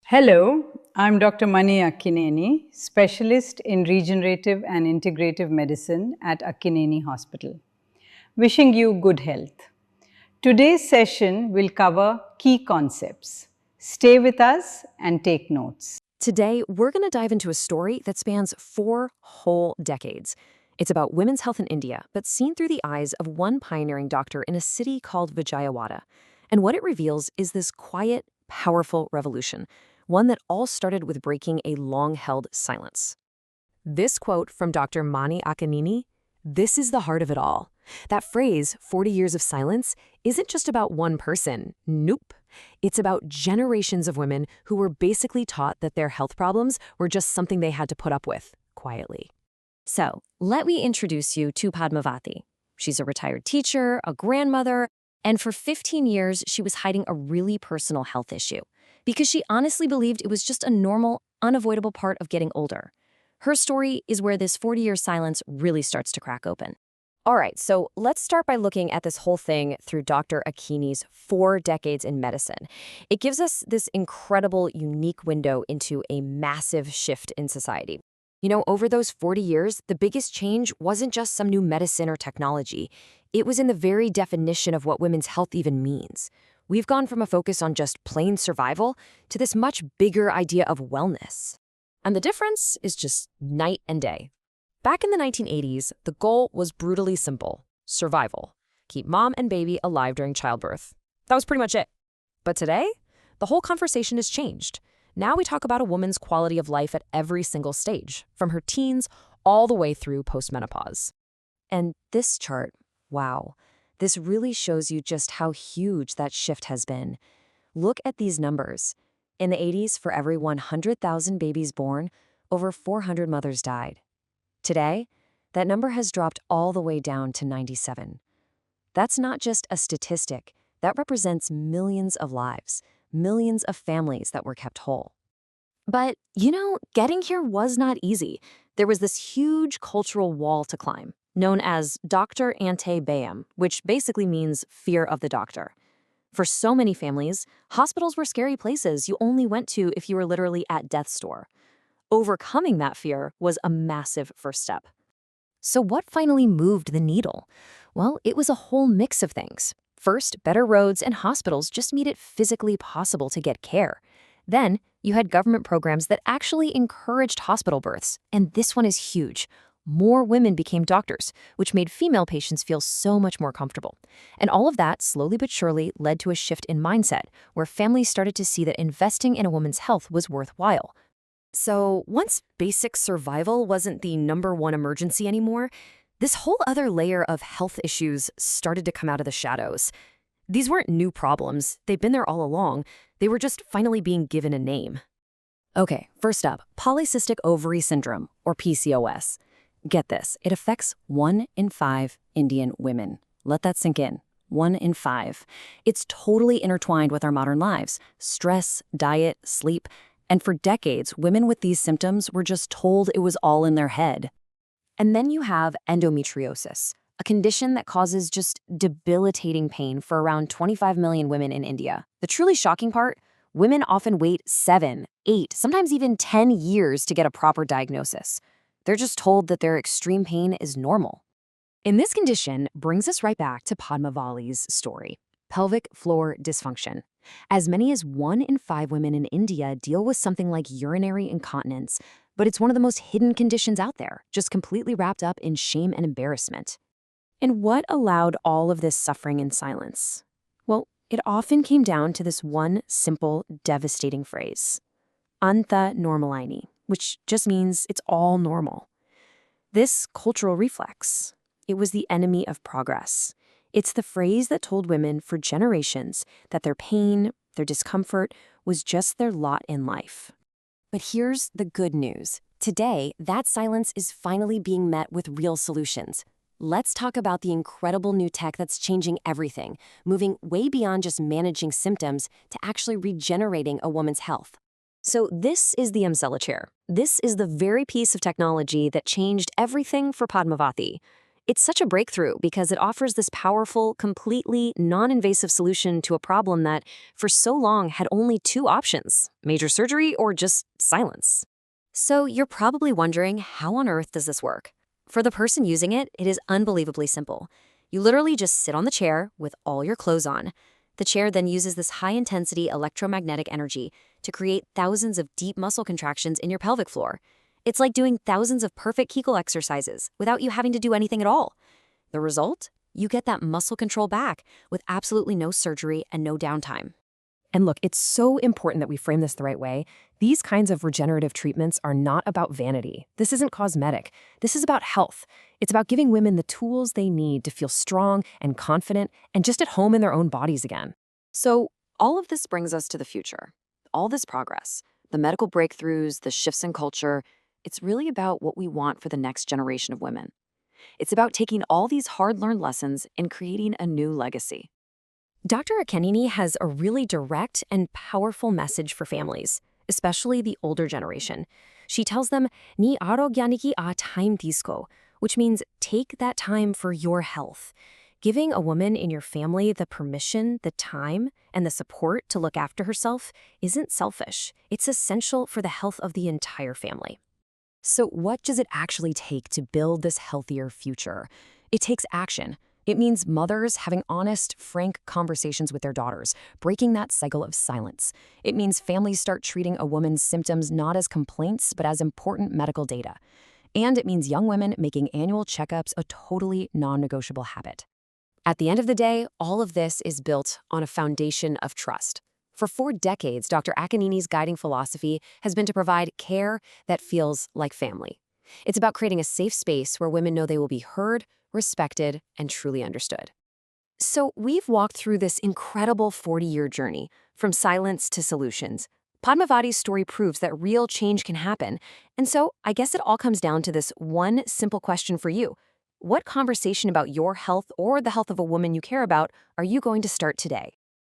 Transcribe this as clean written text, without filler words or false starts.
Hello, I'm Dr. Mani Akkineni, specialist in regenerative and integrative medicine at Akkineni Hospital. Wishing you good health. Today's session will cover key concepts. Stay with us and take notes. Today, we're going to dive into a story that spans 4 whole decades. It's about women's health in India, but seen through the eyes of one pioneering doctor in a city called Vijayawada. And what it reveals is this quiet, powerful revolution, one that all started with breaking a long-held silence. This quote from Dr. Mani Akkineni, "This is the heart of it all." That phrase, 40 years of silence, isn't just about one person. Nope. It's about generations of women who were basically taught that their health problems were just something they had to put up with, quietly. So, let me introduce you to Padmavati. She's a retired teacher, a grandmother, and for 15 years, she was hiding a really personal health issue because she honestly believed it was just a normal, unavoidable part of getting older. Her story is where this 40-year silence really starts to crack open. All right, so let's start by looking at this whole thing through Dr. Akkineni's 4 decades in medicine. It gives us this incredible, unique window into a massive shift in society. You know, over those 40 years, the biggest change wasn't just some new medicine or technology. It was in the very definition of what women's health even means. We've gone from a focus on just plain survival to this much bigger idea of wellness. And the difference is just night and day. Back in the 1980s, the goal was brutally simple: survival. Keep mom and baby alive during childbirth. That was pretty much it. But today, the whole conversation has changed. Now we talk about a woman's quality of life at every single stage, from her teens all the way through postmenopause. And this chart, wow, this really shows you just how huge that shift has been. Look at these numbers. In the 80s, for every 100,000 babies born, over 400 mothers died. Today, that number has dropped all the way down to 97. That's not just a statistic. That represents millions of lives, millions of families that were kept whole. But, you know, getting here was not easy. There was this huge cultural wall to climb, known as Dr. Ante Bayam, which basically means fear of the doctor. For so many families, hospitals were scary places you only went to if you were literally at death's door. Overcoming that fear was a massive first step. So what finally moved the needle? Well, it was a whole mix of things. First, better roads and hospitals just made it physically possible to get care. Then, you had government programs that actually encouraged hospital births. And this one is huge. More women became doctors, which made female patients feel so much more comfortable. And all of that, slowly but surely, led to a shift in mindset, where families started to see that investing in a woman's health was worthwhile. So once basic survival wasn't the #1 emergency anymore, this whole other layer of health issues started to come out of the shadows. These weren't new problems. They've been there all along. They were just finally being given a name. Okay, first up, polycystic ovary syndrome, or PCOS. Get this, it affects 1 in 5 Indian women. Let that sink in. 1 in 5. It's totally intertwined with our modern lives: stress, diet, sleep. And for decades, women with these symptoms were just told it was all in their head. And then you have endometriosis, a condition that causes just debilitating pain for around 25 million women in India. The truly shocking part, women often wait 7, 8, sometimes even 10 years to get a proper diagnosis. They're just told that their extreme pain is normal. And this condition brings us right back to Padmavati's story: pelvic floor dysfunction. As many as 1 in 5 women in India deal with something like urinary incontinence, but it's one of the most hidden conditions out there, just completely wrapped up in shame and embarrassment. And what allowed all of this suffering in silence? Well, it often came down to this one simple, devastating phrase: Anta normalini, which just means it's all normal. This cultural reflex, it was the enemy of progress. It's the phrase that told women for generations that their pain, their discomfort, was just their lot in life. But here's the good news. Today, that silence is finally being met with real solutions. Let's talk about the incredible new tech that's changing everything, moving way beyond just managing symptoms to actually regenerating a woman's health. So this is the Umbrella chair. This is the very piece of technology that changed everything for Padmavati. It's such a breakthrough because it offers this powerful, completely non-invasive solution to a problem that, for so long, had only two options: major surgery or just silence. So you're probably wondering, how on earth does this work? For the person using it, it is unbelievably simple. You literally just sit on the chair with all your clothes on. The chair then uses this high-intensity electromagnetic energy to create thousands of deep muscle contractions in your pelvic floor. It's like doing thousands of perfect Kegel exercises without you having to do anything at all. The result? You get that muscle control back with absolutely no surgery and no downtime. And look, it's so important that we frame this the right way. These kinds of regenerative treatments are not about vanity. This isn't cosmetic. This is about health. It's about giving women the tools they need to feel strong and confident and just at home in their own bodies again. So all of this brings us to the future. All this progress, the medical breakthroughs, the shifts in culture, it's really about what we want for the next generation of women. It's about taking all these hard-learned lessons and creating a new legacy. Dr. Akkineni has a really direct and powerful message for families, especially the older generation. She tells them, "Ni arogyaniki a time tisko," which means take that time for your health. Giving a woman in your family the permission, the time, and the support to look after herself isn't selfish. It's essential for the health of the entire family. So what does it actually take to build this healthier future? It takes action. It means mothers having honest, frank conversations with their daughters, breaking that cycle of silence. It means families start treating a woman's symptoms not as complaints, but as important medical data. And it means young women making annual checkups a totally non-negotiable habit. At the end of the day, all of this is built on a foundation of trust. For 4 decades, Dr. Akkineni's guiding philosophy has been to provide care that feels like family. It's about creating a safe space where women know they will be heard, respected, and truly understood. So we've walked through this incredible 40-year journey, from silence to solutions. Padmavati's story proves that real change can happen. And so I guess it all comes down to this one simple question for you. What conversation about your health or the health of a woman you care about are you going to start today?